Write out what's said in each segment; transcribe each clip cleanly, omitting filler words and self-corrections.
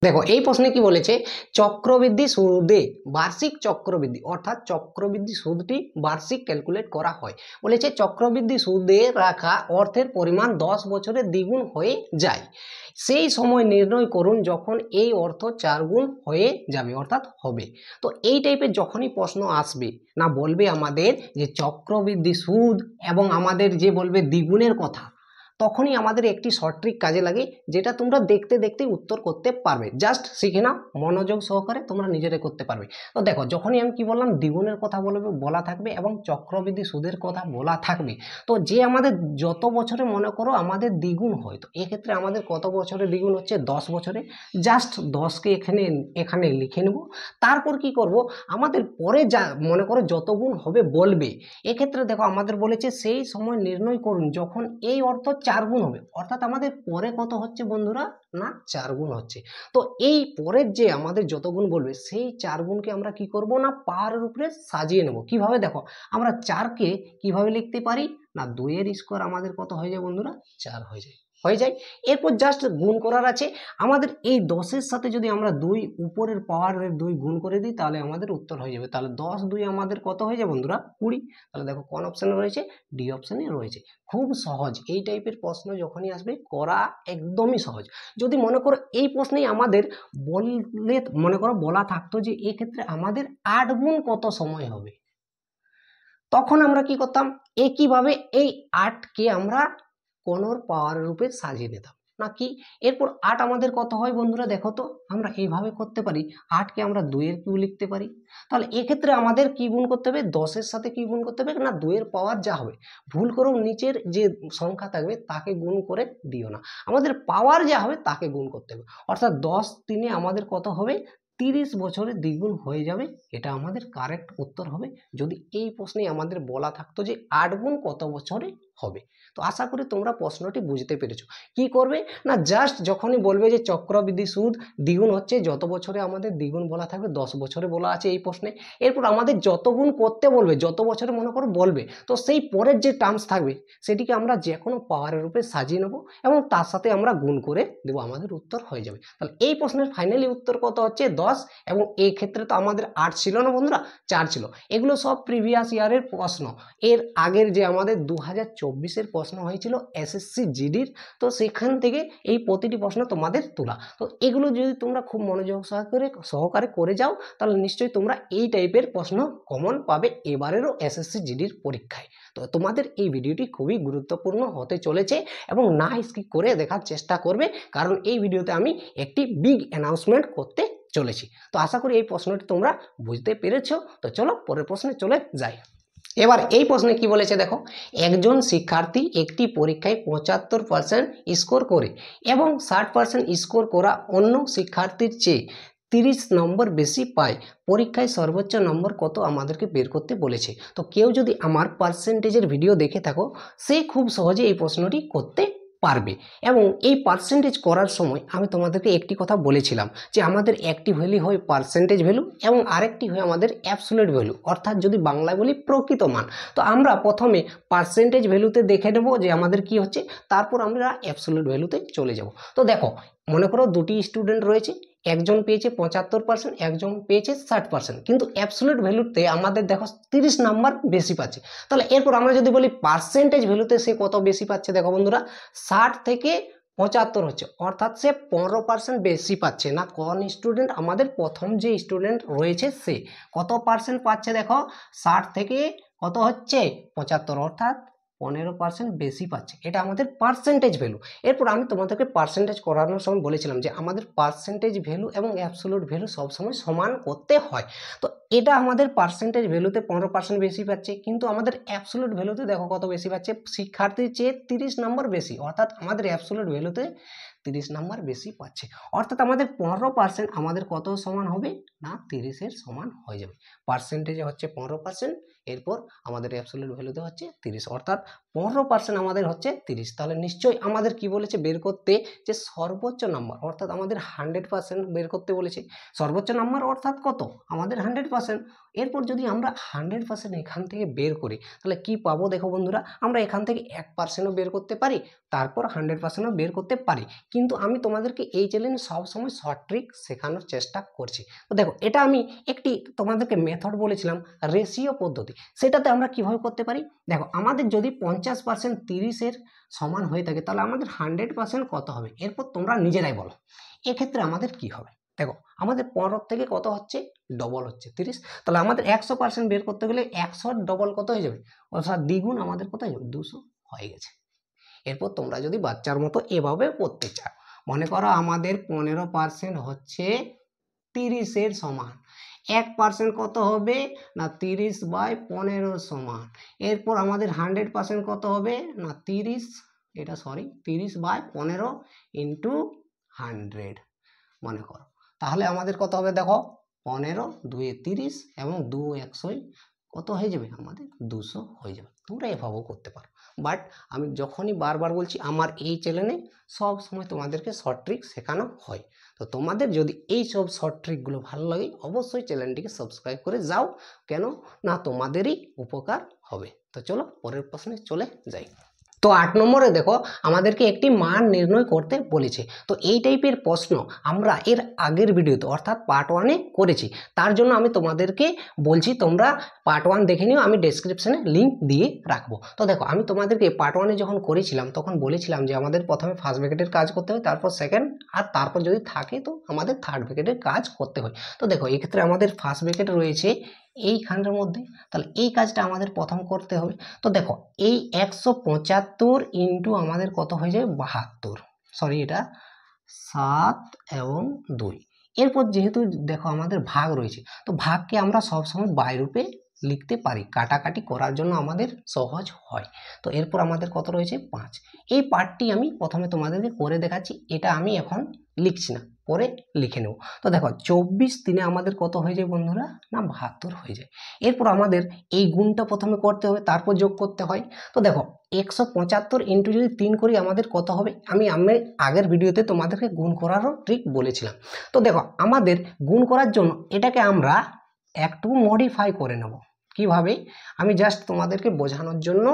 দেখো এই প্রশ্নে কি বলেছে, চক্রবৃদ্ধি সুদে বার্ষিক চক্রবৃদ্ধি অর্থাৎ চক্রবৃদ্ধি সুদটি বার্ষিক ক্যালকুলেট করা হয়। বলেছে চক্রবৃদ্ধি সুদে রাখা অর্থের পরিমাণ 10 বছরে দ্বিগুণ হয়ে যায়, সেই সময় নির্ণয় করুন যখন এই অর্থ 4 গুণ হয়ে যাবে অর্থাৎ হবে। তো এই টাইপের যখনই প্রশ্ন আসবে না, বলবে আমাদের যে চক্রবৃদ্ধি সুদ এবং আমাদের যে বলবে দ্বিগুণের কথা, তখনই আমাদের একটি শর্ট ট্রিক কাজে লাগে, যেটা তোমরা দেখতে দেখতে উত্তর করতে পারবে। জাস্ট শিখে নাও, মনোযোগ সহকারে তোমরা নিজেরাই করতে পারবে। তো দেখো যখনই আমি কি বললাম, দ্বিগুণের কথা বলা থাকবে এবং চক্রবৃদ্ধি সুদের কথা বলা থাকবে, তো যে আমাদের যত বছরে মনে করো আমাদের দ্বিগুণ হয়, তো এক্ষেত্রে আমাদের কত বছরে দ্বিগুণ হচ্ছে, 10 বছরে। জাস্ট 10কে এখানে লিখে নেব। তারপর কি করব, আমাদের পরে যা মনে করো যত গুণ হবে বলবে, এক্ষেত্রে দেখো আমাদের বলেছে সেই সময় নির্ণয় করুন যখন এই অর্থ 4 গুণ হবে, অর্থাৎ আমাদের পরে কত হচ্ছে বন্ধুরা, না 4 গুণ হচ্ছে। তো এই পরের যে আমাদের যত গুণ বলবে, সেই 4 গুণকে আমরা কি করব না, পাওয়ারের উপরে সাজিয়ে নেব। কিভাবে, দেখো আমরা 4কে কিভাবে লিখতে পারি না, 2 এর স্কোয়ার আমাদের কত হয়ে যায় বন্ধুরা, 4 হয়ে যায়। এরপর জাস্ট গুণ করার আছে আমাদের। এই 10-এর সাথে যদি আমরা 2 উপরের পাওয়ারের 2 গুণ করে দিই, তাহলে আমাদের উত্তর হয়ে যাবে। তাহলে 10 2 আমাদের কত হয়ে যায় বন্ধুরা, 20। তাহলে দেখো কোন অপশানে রয়েছে, ডি অপশানে রয়েছে। খুব সহজ, এই টাইপের প্রশ্ন যখনই আসবে করা একদমই সহজ। যদি মনে করো এই প্রশ্নেই আমাদের বললে, মনে করো বলা থাকতো যে এক্ষেত্রে আমাদের 8 গুণ কত সময় হবে, তখন আমরা কি করতাম, একইভাবে এই 8কে আমরা কোনর পাওয়ার রূপে সাজিয়ে নিতাম নাকি। এরপর 8 আমাদের কত হয় বন্ধুরা, দেখো তো আমরা এইভাবে করতে পারি, 8কে আমরা 2 এর কিউ লিখতে পারি। তাহলে এক্ষেত্রে আমাদের কি গুণ করতে হবে, 10-এর সাথে কি গুণ করতে হবে না, 2 এর পাওয়ার যা হবে। ভুল করেও নিচের যে সংখ্যা থাকবে তাকে গুণ করে দিও না, আমাদের পাওয়ার যা হবে তাকে গুণ করতে হবে। অর্থাৎ 10 3 আমাদের কত হবে, 30 বছরে দ্বিগুণ হয়ে যাবে। এটা আমাদের কারেক্ট উত্তর হবে, যদি এই প্রশ্নে আমাদের বলা থাকতো যে 8 গুণ কত বছরে হবে। তো আশা করি তোমরা প্রশ্নটি বুঝতে পেরেছো। কি করবে না, জাস্ট যখনই বলবে যে চক্রবৃদ্ধি সুদ দ্বিগুণ হচ্ছে, যত বছরে আমাদের দ্বিগুণ বলা থাকবে, 10 বছরে বলা আছে এই প্রশ্নে, এরপর আমাদের যত গুণ করতে বলবে, যত বছরে মনে করো বলবে, তো সেই পরের যে টার্মস থাকবে সেটিকে আমরা যে কোনো পাওয়ারের রূপে সাজিয়ে নেব এবং তার সাথে আমরা গুণ করে দেবো, আমাদের উত্তর হয়ে যাবে। তাহলে এই প্রশ্নের ফাইনালি উত্তর কত হচ্ছে, 10। এবং এই ক্ষেত্রে তো আমাদের 8 ছিল না বন্ধুরা, 4 ছিল। এগুলো সব প্রিভিয়াস ইয়ারের প্রশ্ন, এর আগের যে আমাদের 2024-এর প্রশ্ন হয়েছিল এসএসসি জিডির, তো সেখান থেকে এই প্রতিটি প্রশ্ন তোমাদের তোলা। তো এগুলো যদি তোমরা খুব মনোযোগ সহকারে করে যাও, তাহলে নিশ্চয়ই তোমরা এই টাইপের প্রশ্ন কমন পাবে এবারেরও এসএসসি জিডির পরীক্ষায়। তো তোমাদের এই ভিডিওটি খুবই গুরুত্বপূর্ণ হতে চলেছে এবং না স্কিপ করে দেখার চেষ্টা করবে, কারণ এই ভিডিওতে আমি একটি বিগ অ্যানাউন্সমেন্ট করতে চলেছি। তো আশা করি এই প্রশ্নটি তোমরা বুঝতে পেরেছো। তো চলো পরের প্রশ্নে চলে যাই। এবার এই প্রশ্নে কি বলেছে দেখো, একজন শিক্ষার্থী একটি পরীক্ষায় 75% স্কোর করে এবং 60% স্কোর করা অন্য শিক্ষার্থীর চেয়ে 30 নম্বর বেশি পায়, পরীক্ষায় সর্বোচ্চ নম্বর কত আমাদেরকে বের করতে বলেছে। তো কেউ যদি আমার পার্সেন্টেজের ভিডিও দেখে থাকো, সে খুব সহজে এই প্রশ্নটি করতে পারবে। এবং এই পার্সেন্টেজ করার সময় আমি তোমাদেরকে একটি কথা বলেছিলাম যে আমাদের একটি ভ্যালু হয় পার্সেন্টেজ ভ্যালু এবং আরেকটি হয় আমাদের অ্যাবসোলিউট ভ্যালু, অর্থাৎ যদি বাংলায় বলি প্রকৃত মান। তো আমরা প্রথমে পার্সেন্টেজ ভ্যালুতে দেখে নেব যে আমাদের কি হচ্ছে, তারপর আমরা অ্যাবসোলিউট ভ্যালুতে চলে যাব। তো দেখো মনে করো দুটি স্টুডেন্ট রয়েছে, একজন পেয়েছে 75%, একজন পেয়েছে 60%, কিন্তু অ্যাবসোলিউট ভ্যালুতে আমাদের দেখো 30 নাম্বার বেশি পাচ্ছে। তাহলে এরপর আমরা যদি বলি পার্সেন্টেজ ভ্যালুতে সে কত বেশি পাচ্ছে, দেখো বন্ধুরা 60 থেকে 75 হচ্ছে, অর্থাৎ সে 15% বেশি পাচ্ছে না। কোন স্টুডেন্ট, আমাদের প্রথম যে স্টুডেন্ট রয়েছে সে কত পার্সেন্ট পাচ্ছে, দেখো 60 থেকে কত হচ্ছে 75, অর্থাৎ 15% বেশি পাচ্ছে। এটা আমাদের পার্সেন্টেজ ভ্যালু। এরপর আমি তোমাদেরকে পার্সেন্টেজ করানোর সময় বলেছিলাম যে আমাদের পার্সেন্টেজ ভ্যালু এবং অ্যাবসোলিউট ভ্যালু সবসময় সমান করতে হয়। তো এটা আমাদের পার্সেন্টেজ ভ্যালুতে 15% বেশি পাচ্ছে, কিন্তু আমাদের অ্যাবসোলিউট ভ্যালুতে দেখো কত বেশি পাচ্ছে, শিক্ষার্থীর চেয়ে 30 নম্বর বেশি, অর্থাৎ আমাদের অ্যাবসোলিউট ভ্যালুতে 30 নাম্বার বেশি পাচ্ছে। অর্থাৎ আমাদের 15% আমাদের কত সমান হবে না 30-এর সমান হয়ে যাবে। পার্সেন্টেজে হচ্ছে 15%, এরপর আমাদের অ্যাবসোলিউট ভ্যালুতে হচ্ছে 30, অর্থাৎ 15% আমাদের হচ্ছে 30। তাহলে নিশ্চয়ই আমাদের কি বলেছে বের করতে, যে সর্বোচ্চ নাম্বার, অর্থাৎ আমাদের 100% বের করতে বলেছে। সর্বোচ্চ নাম্বার অর্থাৎ কত, আমাদের 100%। এরপর যদি আমরা 100% এখান থেকে বের করি, তাহলে কি পাবো দেখো বন্ধুরা, আমরা এখান থেকে 1%ও বের করতে পারি, তারপর 100%ও বের করতে পারি, কিন্তু আমি তোমাদেরকে এই চ্যালেঞ্জ সবসময় শর্ট ট্রিক শেখানোর চেষ্টা করছি। তো দেখো, এটা আমি একটি তোমাদেরকে মেথড বলেছিলাম রেশিও পদ্ধতি, সেটাতে আমরা কিভাবে করতে পারি। দেখো, আমাদের যদি 50% 30-এর সমান হয়ে থাকে তাহলে আমাদের 100% কত হবে, এরপর তোমরা নিজেরাই বলো। এক্ষেত্রে আমাদের কি হবে, দেখো আমাদের 15 থেকে কত হচ্ছে, ডবল হচ্ছে 30, তাহলে আমাদের 100% বের করতে গেলে 100 ডবল কত হয়ে যাবে, অর্থাৎ দ্বিগুণ আমাদের কত হয়ে যাবে, 200 হয়ে গেছে। এরপর তোমরা যদি বাচ্চার মতো এভাবে করতে চাও, মনে করো আমাদের 15% হচ্ছে 30-এর সমান, 1% কত হবে না 30/15 সমান। এরপর আমাদের 100% কত হবে না 30/15 ইন্টু 100 মনে করো। তাহলে আমাদের কত হবে, দেখো 15 2 30 এবং 2 100 কত হয়ে যাবে, আমাদের 200 হয়ে যাবে। তোমরা এভাবেও করতে পারো, বাট আমি যখনই বারবার বলছি আমার এই চ্যানেলে সব সময় তোমাদেরকে শর্ট ট্রিক শেখানো হয়। তো তোমাদের যদি এই সব শর্ট ট্রিকগুলো ভালো লাগে অবশ্যই চ্যানেলটিকে সাবস্ক্রাইব করে যাও, কেন না তোমাদেরই উপকার হবে। তো চলো পরের প্রশ্নে চলে যাই। তো 8 নম্বরে দেখো, আমাদেরকে একটি মান নির্ণয় করতে বলেছে। তো এই টাইপের প্রশ্ন আমরা এর আগের ভিডিওতে অর্থাৎ পার্ট 1-এ করেছি, তার জন্য আমি তোমাদেরকে বলছি তোমরা পার্ট 1 দেখে নিও, আমি ডেসক্রিপশনে লিঙ্ক দিয়ে রাখবো। তো দেখো, আমি তোমাদেরকে পার্ট 1-এ যখন করেছিলাম তখন বলেছিলাম যে আমাদের প্রথমে ফার্স্ট ব্র্যাকেটের কাজ করতে হয়, তারপর সেকেন্ড, আর তারপর যদি থাকে তো আমাদের থার্ড ব্র্যাকেটের কাজ করতে হয়। তো দেখো, এক্ষেত্রে আমাদের ফার্স্ট ব্র্যাকেট রয়েছে এইখানের মধ্যে, তাহলে এই কাজটা আমাদের প্রথম করতে হবে। তো দেখো, এই 175 ইন্টু আমাদের কত হয়ে যায় 72, সরি এটা 7 এবং 2। এরপর যেহেতু দেখো আমাদের ভাগ রয়েছে, তো ভাগকে আমরা সবসময় বাই রূপে লিখতে পারি, কাটাকাটি করার জন্য আমাদের সহজ হয়। তো এরপর আমাদের কত রয়েছে 5। এই পার্টটি আমি প্রথমে তোমাদেরকে করে দেখাচ্ছি, এটা আমি এখন লিখছি না, পরে লিখে নেব। তো দেখো 24 দিনে আমাদের কত হয়ে যায় বন্ধুরা, না 72 হয়ে যায়। এরপর আমাদের এই গুণটা প্রথমে করতে হবে, তারপর যোগ করতে হয়। তো দেখো 175 ইন্টু যদি 3 করি আমাদের কত হবে, আমি আগের ভিডিওতে তোমাদেরকে গুণ করারও ট্রিক বলেছিলাম। তো দেখো, আমাদের গুণ করার জন্য এটাকে আমরা একটু মডিফাই করে নেব। কিভাবে, আমি জাস্ট তোমাদেরকে বোঝানোর জন্য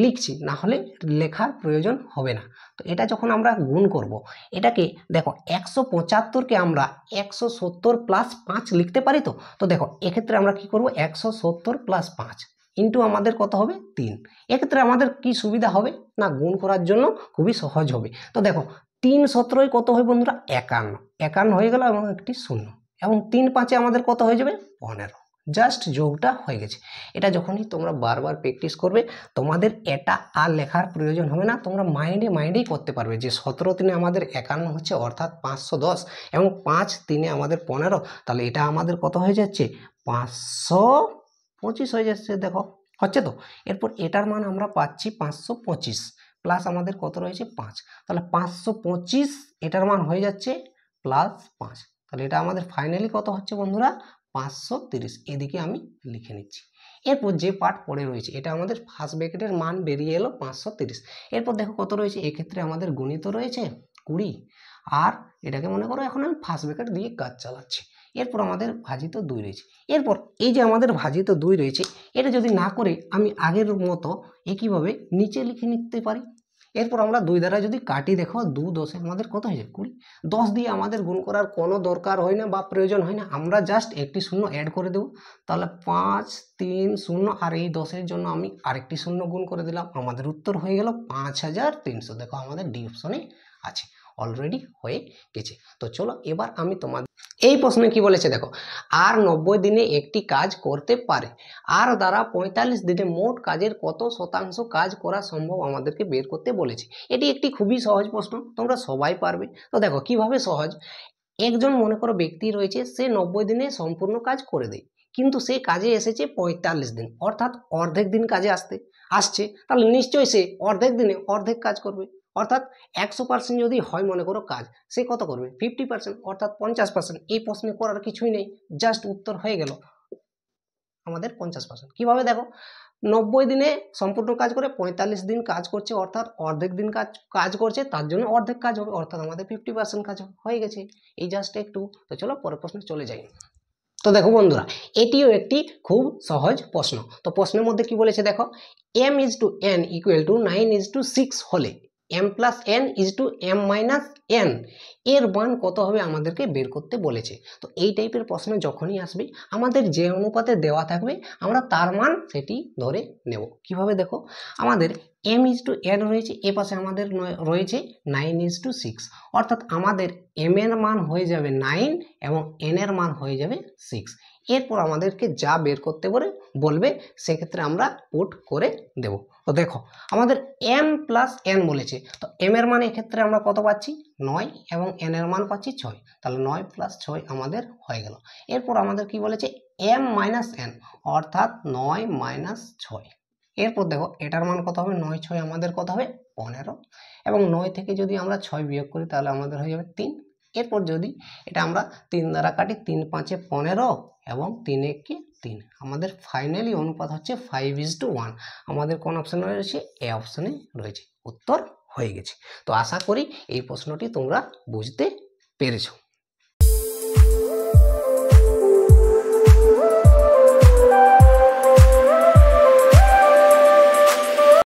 লিখছি, না হলে লেখার প্রয়োজন হবে না। তো এটা যখন আমরা গুণ করব, এটাকে দেখো 175-কে আমরা 170 প্লাস 5 লিখতে পারি। তো দেখো এক্ষেত্রে আমরা কি করব, 170 প্লাস 5 ইন্টু আমাদের কত হবে 3। এক্ষেত্রে আমাদের কি সুবিধা হবে না, গুণ করার জন্য খুবই সহজ হবে। তো দেখো 3 17 কত হয় বন্ধুরা, 51 হয়ে গেল এবং একটি শূন্য, এবং 3 5-এ আমাদের কত হয়ে যাবে 15, জাস্ট যোগটা হয়ে গেছে। এটা যখনই তোমরা বারবার প্র্যাকটিস করবে তোমাদের এটা আর লেখার প্রয়োজন হবে না, তোমরা মাইন্ডেই করতে পারবে যে 17 3-এ আমাদের 51 হচ্ছে অর্থাৎ 510, এবং 5 3-এ আমাদের 15, তাহলে এটা আমাদের কত হয়ে যাচ্ছে 525 হয়ে যাচ্ছে। দেখো হচ্ছে তো। এরপর এটার মান আমরা পাচ্ছি 525 প্লাস আমাদের কত রয়েছে 5, তাহলে 525 এটার মান হয়ে যাচ্ছে প্লাস 5, তাহলে এটা আমাদের ফাইনালি কত হচ্ছে বন্ধুরা 530। এদিকে আমি লিখে নিচ্ছি। এরপর যে পার্ট পড়ে রয়েছে, এটা আমাদের ফার্স্ট ব্র্যাকেটের মান বেরিয়ে এলো 530। এরপর দেখো কত রয়েছে, এক্ষেত্রে আমাদের গুণিত রয়েছে 20, আর এটাকে মনে করো এখন আমি ফার্স্ট ব্র্যাকেট দিয়ে কাজ চালাচ্ছি। এরপর আমাদের ভাজিত 2 রয়েছে। এরপর এই যে আমাদের ভাজিত 2 রয়েছে, এটা যদি না করে আমি আগের মতো একইভাবে নিচে লিখে নিতে পারি। এরপর আমরা 2 দ্বারা যদি কাটি, দেখো 2 10-এ আমাদের কত হয়ে যায় 20। 10 দিয়ে আমাদের গুণ করার কোনো দরকার হয় না বা প্রয়োজন হয় না, আমরা জাস্ট একটি শূন্য অ্যাড করে দেব। তাহলে 5 3 0, আর এই 10-এর জন্য আমি আরেকটি শূন্য গুণ করে দিলাম, আমাদের উত্তর হয়ে গেল 5300। দেখো আমাদের ডি অপশনে আছে, অলরেডি হয়ে গেছে। তো চলো এবার আমি তোমাদের এই প্রশ্নে কি বলেছে দেখো, আর 90 দিনে একটি কাজ করতে পারে, আর দ্বারা 45 দিনে মোট কাজের কত শতাংশ কাজ করা সম্ভব আমাদেরকে বের করতে বলেছে। এটি একটি খুবই সহজ প্রশ্ন, তোমরা সবাই পারবে। তো দেখো কিভাবে সহজ, একজন মনে করো ব্যক্তি রয়েছে, সে 90 দিনে সম্পূর্ণ কাজ করে দেয়, কিন্তু সে কাজে এসেছে 45 দিন, অর্থাৎ অর্ধেক দিন কাজে আসছে, তাহলে নিশ্চয়ই সে অর্ধেক দিনে অর্ধেক কাজ করবে। অর্থাৎ 100% যদি হয় মনে করো কাজ, সে কত করবে 50%, অর্থাৎ 50%। এই প্রশ্নে করার কিছুই নেই, জাস্ট উত্তর হয়ে গেল আমাদের 50%। কিভাবে দেখো, 90 দিনে সম্পূর্ণ কাজ করে 45 দিন কাজ করছে, অর্থাৎ অর্ধেক দিন কাজ করছে, তার জন্য অর্ধেক কাজ হবে, অর্থাৎ আমাদের 50% কাজ হয়ে গেছে। এই জাস্ট একটু। তো চলো পরের প্রশ্নে চলে যাই। তো দেখো বন্ধুরা, এটিও একটি খুব সহজ প্রশ্ন। তো প্রশ্নের মধ্যে কি বলেছে দেখো, m is to n equal to 9 is to 6 হলে m plus n is to m minus n এর মান কত হবে আমাদেরকে বের করতে বলেছে। তো এই টাইপের প্রশ্ন যখনই আসবে আমাদের যে অনুপাতে দেওয়া থাকবে আমরা তার মান সেটি ধরে নেব। কিভাবে দেখো, আমাদের m ইজ টু n রয়েছে, এ পাশে আমাদের রয়েছে 9 ইজ টু 6, অর্থাৎ আমাদের m এর মান হয়ে যাবে 9 এবং n এর মান হয়ে যাবে 6। এরপর আমাদেরকে যা বের করতে বলবে সেক্ষেত্রে আমরা পুট করে দেব। তো দেখো আমাদের m প্লাস n বলেছে, তো m এর মান এক্ষেত্রে আমরা কত পাচ্ছি 9 এবং n এর মান পাচ্ছি 6, তাহলে 9 প্লাস 6 আমাদের হয়ে গেল। এরপর আমাদের কি বলেছে m মাইনাস n, অর্থাৎ 9 মাইনাস 6। এরপর দেখো এটার মান কত হবে 9 6 আমাদের কত হবে 15, এবং 9 থেকে যদি আমরা 6 বিয়োগ করি তাহলে আমাদের হয়ে যাবে 3। এরপর যদি এটা আমরা 3 দ্বারা কাটি, 3 5 15 এবং 3 1 3, আমাদের ফাইনালি অনুপাত হচ্ছে 5:1। আমাদের কোন অপশনে রয়েছে, এ অপশনে রয়েছে। উত্তর হয়ে গেছে। তো আশা করি এই প্রশ্নটি তোমরা বুঝতে পেরেছো।